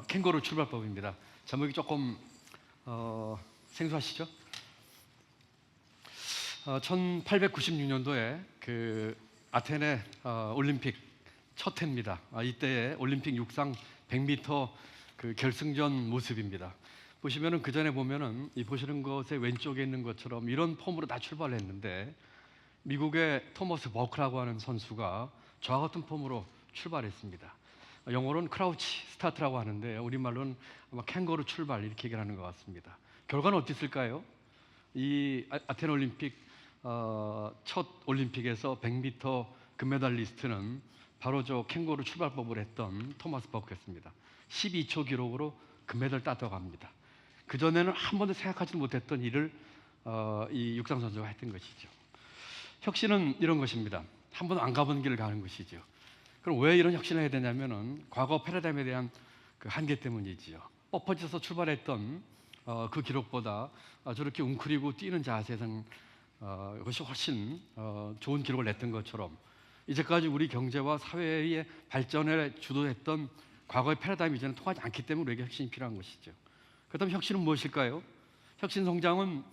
캥거루 출발법입니다. 제목이 조금 생소하시죠? 1896년도에 그 아테네 올림픽 첫 해입니다. 이때의 올림픽 육상 100m 그 결승전 모습입니다. 보시면은 그 전에 보면은 이 보시는 것의 왼쪽에 있는 것처럼 이런 폼으로 다 출발했는데 미국의 토머스 버크라고 하는 선수가 저와 같은 폼으로 출발했습니다. 영어로는 크라우치 스타트라고 하는데 우리말로는 아마 캥거루 출발 이렇게 얘기를 하는 것 같습니다. 결과는 어땠을까요? 이 아테네 올림픽 첫 올림픽에서 100m 금메달리스트는 바로 저 캥거루 출발법을 했던 토마스 버크였습니다. 12초 기록으로 금메달 따져갑니다. 그전에는 한 번도 생각하지 못했던 일을 이 육상 선수가 했던 것이죠. 혁신은 이런 것입니다. 한 번도 안 가본 길을 가는 것이죠. 그럼 왜 이런 혁신을 해야 되냐면은 과거 패러다임에 대한 그 한계 때문이지요. 뻣뻣해서 출발했던 그 기록보다 저렇게 웅크리고 뛰는 자세는 그것이 훨씬 좋은 기록을 냈던 것처럼 이제까지 우리 경제와 사회의 발전에 주도했던 과거의 패러다임이 이제는 통하지 않기 때문에 우리에게 혁신이 필요한 것이죠. 그렇다면 혁신은 무엇일까요? 혁신 성장은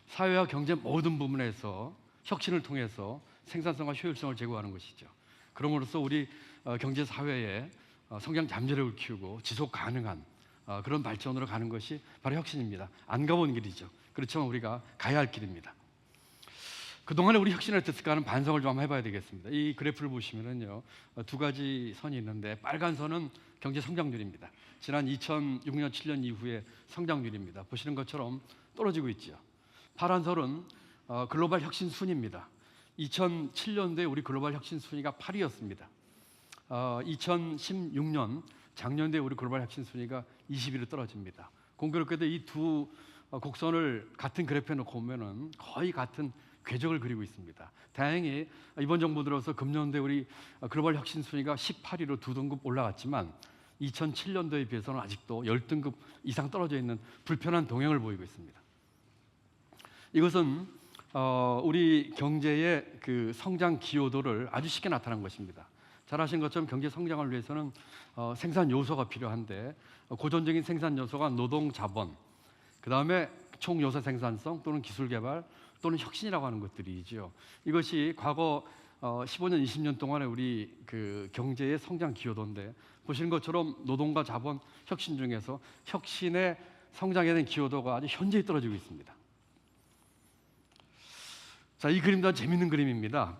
사회와 경제 모든 부분에서 혁신을 통해서 생산성과 효율성을 제고하는 것이죠. 그럼으로써 우리 경제 사회의 성장 잠재력을 키우고 지속 가능한 그런 발전으로 가는 것이 바로 혁신입니다. 안 가본 길이죠. 그렇지만 우리가 가야 할 길입니다. 그동안에 우리 혁신을 어땠을까 하는 반성을 좀 한번 해봐야 되겠습니다. 이 그래프를 보시면은요, 두 가지 선이 있는데 빨간 선은 경제 성장률입니다. 지난 2006년, 7년 이후의 성장률입니다. 보시는 것처럼 떨어지고 있죠. 파란 선은 글로벌 혁신 순위입니다. 2007년도에 우리 글로벌 혁신 순위가 8위였습니다. 2016년 작년도에 우리 글로벌 혁신 순위가 20위로 떨어집니다. 공교롭게도 이 두 곡선을 같은 그래프에 놓고 보면은 거의 같은 궤적을 그리고 있습니다. 다행히 이번 정부 들어서 금년도에 우리 글로벌 혁신 순위가 18위로 두 등급 올라갔지만 2007년도에 비해서는 아직도 10등급 이상 떨어져 있는 불편한 동향을 보이고 있습니다. 이것은 우리 경제의 그 성장 기여도를 아주 쉽게 나타난 것입니다. 잘 아시는 것처럼 경제 성장을 위해서는 생산 요소가 필요한데 고전적인 생산 요소가 노동 자본, 그 다음에 총요소 생산성 또는 기술 개발 또는 혁신이라고 하는 것들이죠. 이것이 과거 15년, 20년 동안에 우리 그 경제의 성장 기여도인데 보시는 것처럼 노동과 자본 혁신 중에서 혁신의 성장에 대한 기여도가 아주 현저히 떨어지고 있습니다. 자, 이 그림도 재밌는 그림입니다.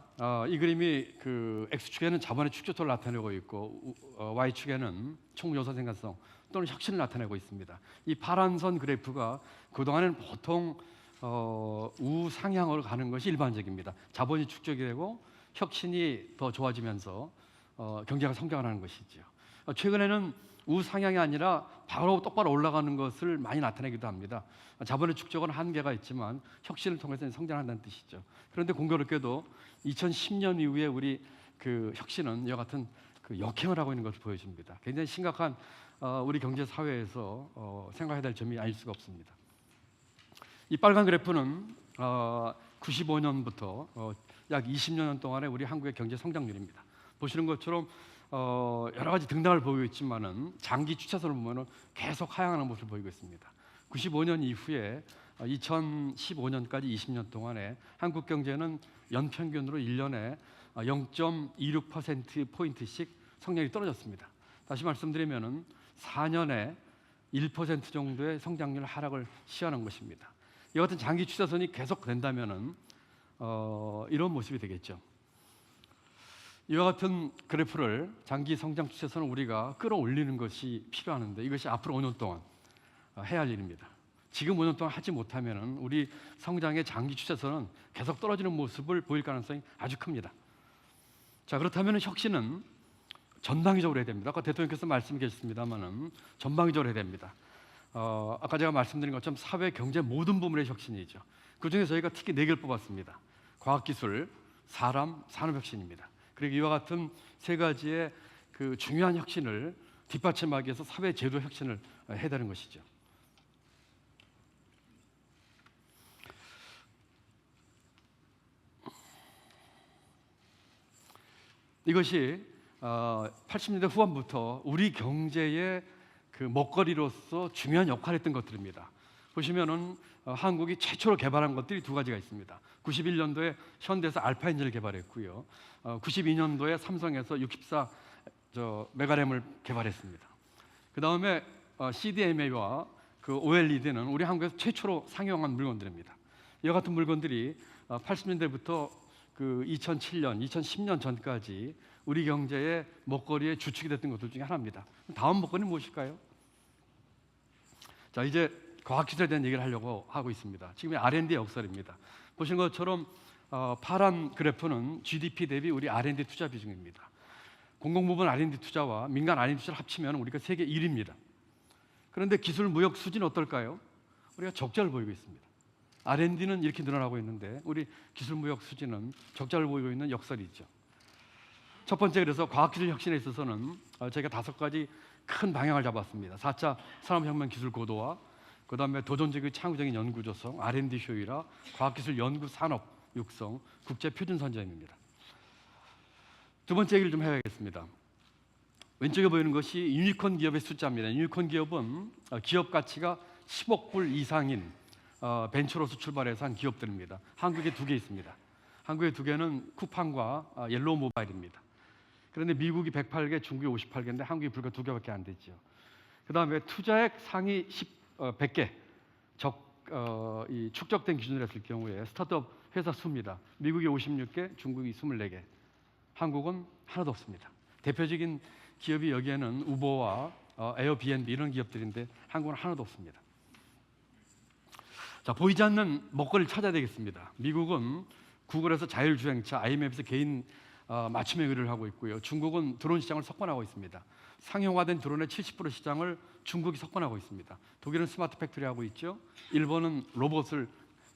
이 그림이 그 X축에는 자본의 축소토를 나타내고 있고 Y축에는 총요소 생산성 또는 혁신을 나타내고 있습니다. 이 파란 선 그래프가 그동안에는 보통 우상향으로 가는 것이 일반적입니다. 자본이 축적이 되고 혁신이 더 좋아지면서 경제가 성장하는 것이죠. 최근에는 우상향이 아니라 바로 똑바로 올라가는 것을 많이 나타내기도 합니다. 자본의 축적은 한계가 있지만 혁신을 통해서 성장한다는 뜻이죠. 그런데 공교롭게도 2010년 이후에 우리 그 혁신은 이와 같은 그 역행을 하고 있는 것을 보여줍니다. 굉장히 심각한 우리 경제 사회에서 생각해야 될 점이 아닐 수가 없습니다. 이 빨간 그래프는 95년부터 약 20년 동안의 우리 한국의 경제 성장률입니다. 보시는 것처럼 여러 가지 등락을 보이고 있지만은 장기 추세선을 보면은 계속 하향하는 모습을 보이고 있습니다. 95년 이후에 2015년까지 20년 동안에 한국 경제는 연평균으로 1년에 0.26% 포인트씩 성장이 떨어졌습니다. 다시 말씀드리면은 4년에 1% 정도의 성장률 하락을 시현한 것입니다. 이 같은 장기 추세선이 계속 된다면은 이런 모습이 되겠죠. 이와 같은 그래프를 장기 성장 추세선을 우리가 끌어올리는 것이 필요하는데 이것이 앞으로 5년 동안 해야 할 일입니다. 지금 5년 동안 하지 못하면은 우리 성장의 장기 추세선은 계속 떨어지는 모습을 보일 가능성이 아주 큽니다. 자, 그렇다면 혁신은 전방위적으로 해야 됩니다. 아까 대통령께서 말씀해 주셨습니다만은 전방위적으로 해야 됩니다. 아까 제가 말씀드린 것처럼 사회, 경제 모든 부분의 혁신이죠. 그 중에 저희가 특히 4개를 뽑았습니다. 과학기술, 사람, 산업혁신입니다. 그리고 이와 같은 세 가지의 그 중요한 혁신을 뒷받침하기 위해서 사회 제도 혁신을 해야 되는 것이죠. 이것이 80년대 후반부터 우리 경제의 그 그 먹거리로서 중요한 역할을 했던 것들입니다. 보시면은 한국이 최초로 개발한 것들이 두 가지가 있습니다. 91년도에 현대에서 알파 엔진을 개발했고요. 92년도에 삼성에서 64 메가램을 개발했습니다. 그 다음에 CDMA와 그 OLED는 우리 한국에서 최초로 상용한 물건들입니다. 이와 같은 물건들이 80년대부터 그 2007년, 2010년 전까지 우리 경제의 먹거리의 주축이 됐던 것들 중에 하나입니다. 다음 먹거리는 무엇일까요? 자, 이제 과학기술에 대한 얘기를 하려고 하고 있습니다. 지금의 R&D 역설입니다. 보신 것처럼 파란 그래프는 GDP 대비 우리 R&D 투자 비중입니다. 공공부문 R&D 투자와 민간 R&D 투자를 합치면 우리가 세계 1위입니다. 그런데 기술 무역 수지는 어떨까요? 우리가 적자를 보이고 있습니다. R&D는 이렇게 늘어나고 있는데 우리 기술 무역 수지는 적자를 보이고 있는 역설이 있죠. 첫 번째, 그래서 과학기술 혁신에 있어서는 저희가 5가지 큰 방향을 잡았습니다. 4차 산업혁명 기술 고도화, 그 다음에 도전적이고 창의적인 연구 조성, R&D 효율화, 과학기술 연구 산업 육성, 국제 표준 선점입니다. 두 번째 얘기를 좀 해야겠습니다. 왼쪽에 보이는 것이 유니콘 기업의 숫자입니다. 유니콘 기업은 기업 가치가 10억 불 이상인 벤처로서 출발해서 한 기업들입니다. 한국에 2개 있습니다. 한국에 2개는 쿠팡과 옐로우 모바일입니다. 그런데 미국이 108개, 중국이 58개인데 한국이 불과 2개밖에 안 되죠. 그 다음에 투자액 상위 100개 이 축적된 기준으로 했을 경우에 스타트업 회사 수입니다. 미국이 56개, 중국이 24개, 한국은 하나도 없습니다. 대표적인 기업이 여기에는 우버와 에어비앤비 이런 기업들인데 한국은 하나도 없습니다. 자, 보이지 않는 먹거리를 찾아야 되겠습니다. 미국은 구글에서 자율주행차, IMF에서 개인 맞춤형 의뢰를 하고 있고요. 중국은 드론 시장을 석권하고 있습니다. 상용화된 드론의 70% 시장을 중국이 석권하고 있습니다. 독일은 스마트 팩토리 하고 있죠. 일본은 로봇을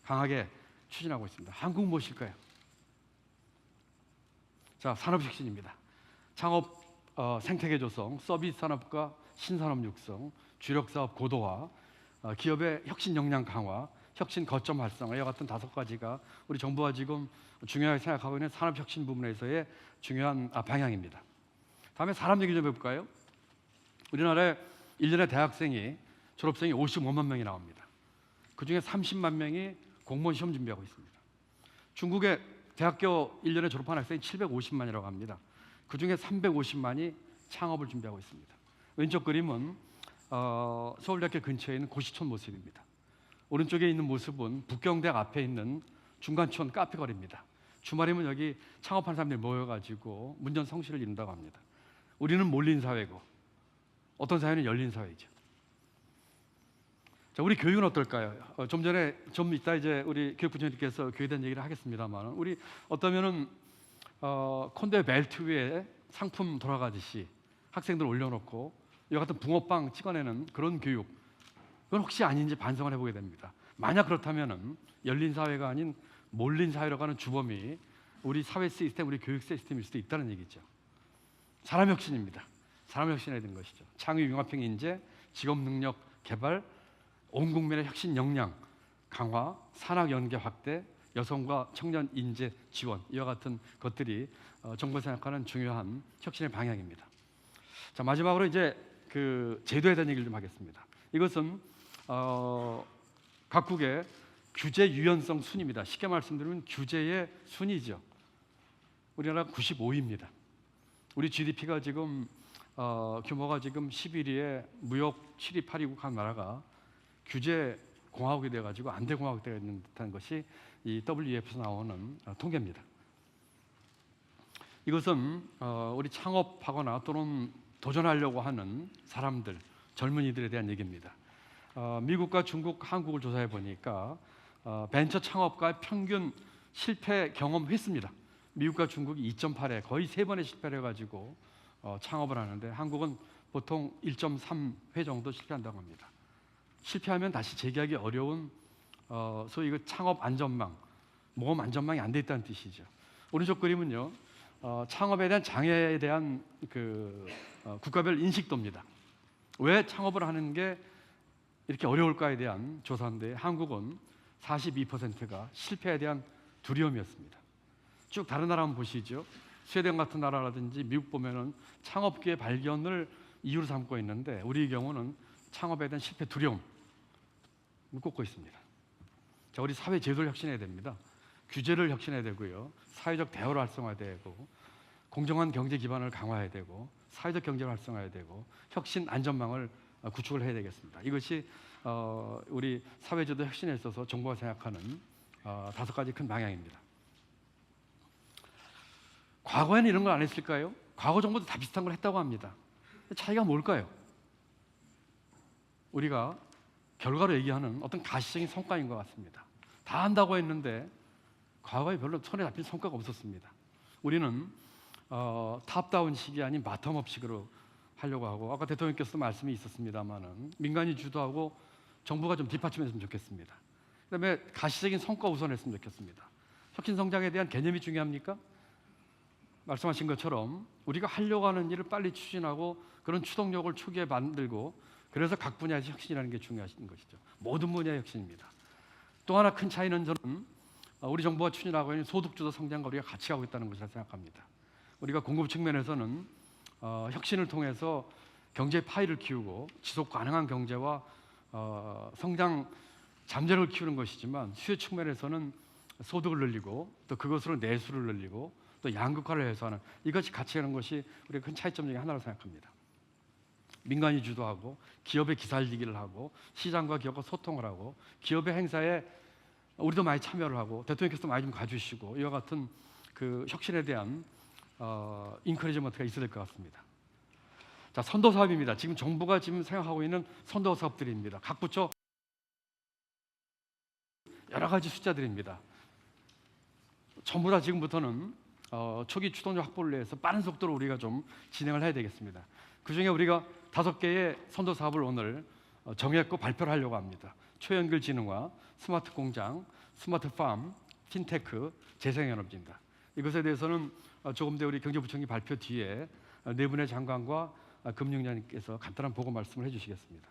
강하게 추진하고 있습니다. 한국은 무엇일까요? 자, 산업혁신입니다. 창업, 생태계 조성, 서비스 산업과 신산업 육성, 주력 사업 고도화, 기업의 혁신 역량 강화, 혁신 거점 활성화, 이와 같은 5가지가 우리 정부가 지금 중요하게 생각하고 있는 산업혁신 부분에서의 중요한 방향입니다. 다음에 사람 얘기 좀 해볼까요? 우리나라에 1년에 대학생이 졸업생이 55만 명이 나옵니다. 그중에 30만 명이 공무원 시험 준비하고 있습니다. 중국의 대학교 1년에 졸업한 학생이 750만이라고 합니다. 그중에 350만이 창업을 준비하고 있습니다. 왼쪽 그림은 서울대학교 근처에 있는 고시촌 모습입니다. 오른쪽에 있는 모습은 북경대학 앞에 있는 중간촌 카페거리입니다. 주말이면 여기 창업한 사람들이 모여가지고 문전성시를 이룬다고 합니다. 우리는 몰린 사회고 어떤 사회는 열린 사회죠. 자, 우리 교육은 어떨까요? 좀 전에 좀 이따 이제 우리 교육부총리께서 교육에 대한 얘기를 하겠습니다만, 우리 어떠면은 콘대 벨트 위에 상품 돌아가듯이 학생들 올려놓고 이와 같은 붕어빵 찍어내는 그런 교육, 그건 혹시 아닌지 반성을 해보게 됩니다. 만약 그렇다면은 열린 사회가 아닌 몰린 사회로 가는 주범이 우리 사회 시스템, 우리 교육 시스템일 수도 있다는 얘기죠. 산업혁신입니다. 산업혁신해야 되는 것이죠. 창의 융합형 인재, 직업 능력 개발, 온 국민의 혁신 역량 강화, 산학 연계 확대, 여성과 청년 인재 지원, 이와 같은 것들이 정부가 생각하는 중요한 혁신의 방향입니다. 자, 마지막으로 이제 그 제도에 대한 얘기를 좀 하겠습니다. 이것은 각국의 규제 유연성 순입니다. 쉽게 말씀드리면 규제의 순이죠. 우리나라 95위입니다. 우리 GDP가 지금 규모가 지금 11위에 무역 7위, 8위국 한 나라가 규제 공화국이 돼가지고 안대 공화국 되어 있는 듯한 것이 이 WEF에서 나오는 통계입니다. 이것은 우리 창업하거나 또는 도전하려고 하는 사람들, 젊은이들에 대한 얘기입니다. 미국과 중국, 한국을 조사해 보니까 벤처 창업가의 평균 실패 경험 횟수입니다. 미국과 중국이 2.8회, 거의 3번의 실패를 해가지고 창업을 하는데 한국은 보통 1.3회 정도 실패한다고 합니다. 실패하면 다시 재기하기 어려운 소위 그 창업 안전망, 모험 안전망이 안 돼 있다는 뜻이죠. 오른쪽 그림은요, 창업에 대한 장애에 대한 그 국가별 인식도입니다. 왜 창업을 하는 게 이렇게 어려울까에 대한 조사인데 한국은 42%가 실패에 대한 두려움이었습니다. 쭉 다른 나라 한번 보시죠. 스웨덴 같은 나라라든지 미국 보면은 창업 기회 발견을 이유로 삼고 있는데 우리의 경우는 창업에 대한 실패 두려움을 꼽고 있습니다. 자, 우리 사회 제도를 혁신해야 됩니다. 규제를 혁신해야 되고요. 사회적 대화를 활성화해야 되고 공정한 경제 기반을 강화해야 되고 사회적 경제를 활성화해야 되고 혁신 안전망을 구축을 해야 되겠습니다. 이것이 우리 사회제도 혁신에 있어서 정부가 생각하는 5가지 큰 방향입니다. 과거에는 이런 걸 안 했을까요? 과거 정부도 다 비슷한 걸 했다고 합니다. 차이가 뭘까요? 우리가 결과로 얘기하는 어떤 가시적인 성과인 것 같습니다. 다 한다고 했는데 과거에 별로 손에 잡힌 성과가 없었습니다. 우리는 탑다운식이 아닌 바텀업식으로 하려고 하고, 아까 대통령께서 말씀이 있었습니다만은 민간이 주도하고 정부가 좀 뒷받침했으면 좋겠습니다. 그다음에 가시적인 성과 우선했으면 좋겠습니다. 혁신 성장에 대한 개념이 중요합니까? 말씀하신 것처럼 우리가 하려고 하는 일을 빨리 추진하고 그런 추동력을 초기에 만들고, 그래서 각 분야에서 혁신이라는 게 중요한 것이죠. 모든 분야의 혁신입니다. 또 하나 큰 차이는 저는 우리 정부가 추진하고 있는 소득주도 성장과 우리가 같이 가고 있다는 것이라 생각합니다. 우리가 공급 측면에서는 혁신을 통해서 경제 파이를 키우고 지속 가능한 경제와 성장 잠재력을 키우는 것이지만, 수요 측면에서는 소득을 늘리고 또 그것으로 내수를 늘리고 또 양극화를 해소하는, 이것이 같이 하는 것이 우리가 큰 차이점 중에 하나로 생각합니다. 민간이 주도하고 기업의 기살리기를 하고 시장과 기업과 소통을 하고 기업의 행사에 우리도 많이 참여를 하고 대통령께서 많이 좀 가주시고, 이와 같은 그 혁신에 대한 인커리지먼트가 있어야 될 것 같습니다. 자, 선도 사업입니다. 지금 정부가 지금 생각하고 있는 선도 사업들입니다. 각 부처 여러 가지 숫자들입니다. 전부 다 지금부터는 초기 추동력 확보를 위해서 빠른 속도로 우리가 좀 진행을 해야 되겠습니다. 그중에 우리가 5개의 선도 사업을 오늘 정했고 발표를 하려고 합니다. 초연결지능화, 스마트 공장, 스마트 팜, 핀테크, 재생에너지입니다. 이것에 대해서는 조금 더 우리 경제부총리 발표 뒤에 4분의 장관과 금융위원님께서 간단한 보고 말씀을 해주시겠습니다.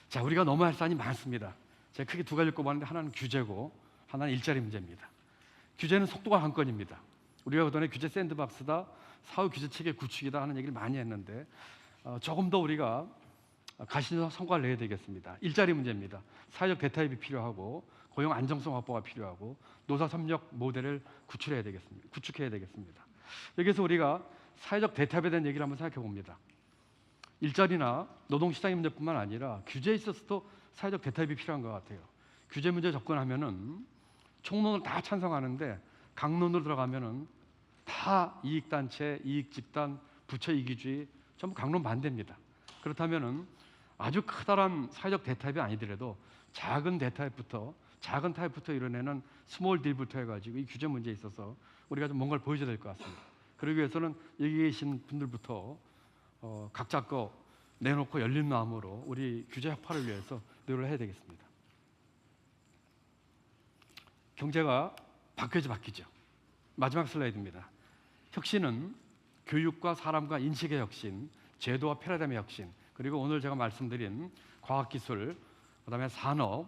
자, 우리가 너무 할 사안이 많습니다. 제가 크게 2가지를 꼽았는데, 하나는 규제고 하나는 일자리 문제입니다. 규제는 속도가 한 건입니다. 우리가 그동안에 규제 샌드박스다, 사후 규제 체계 구축이다 하는 얘기를 많이 했는데 조금 더 우리가 가시적 성과를 내야 되겠습니다. 일자리 문제입니다. 사회적 대타협이 필요하고 고용 안정성 확보가 필요하고 노사 협력 모델을 구축해야 되겠습니다. 여기서 우리가 사회적 대타협에 대한 얘기를 한번 생각해 봅니다. 일자리나 노동시장의 문제뿐만 아니라 규제에 있어서도 사회적 대타협이 필요한 것 같아요. 규제 문제 접근하면은 총론을 다 찬성하는데 강론으로 들어가면은 다 이익단체, 이익집단, 부처 이기주의 전부 강론 반대입니다. 그렇다면은 아주 커다란 사회적 대타협이 아니더라도 작은 타협부터 이뤄내는 스몰 딜부터 해가지고 이 규제 문제에 있어서 우리가 좀 뭔가를 보여줘야 될 것 같습니다. 그러기 위해서는 여기 계신 분들부터 각자 거 내놓고 열린 마음으로 우리 규제 혁파를 위해서 노력을 해야 되겠습니다. 경제가 바뀌죠. 마지막 슬라이드입니다. 혁신은 교육과 사람과 인식의 혁신, 제도와 패러다임의 혁신, 그리고 오늘 제가 말씀드린 과학기술, 그다음에 산업,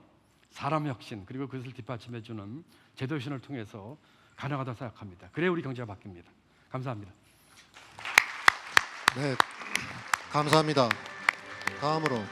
사람 혁신, 그리고 그것을 뒷받침해주는 제도 혁신을 통해서 가능하다고 생각합니다. 그래야 우리 경제가 바뀝니다. 감사합니다. 네, 감사합니다. 다음으로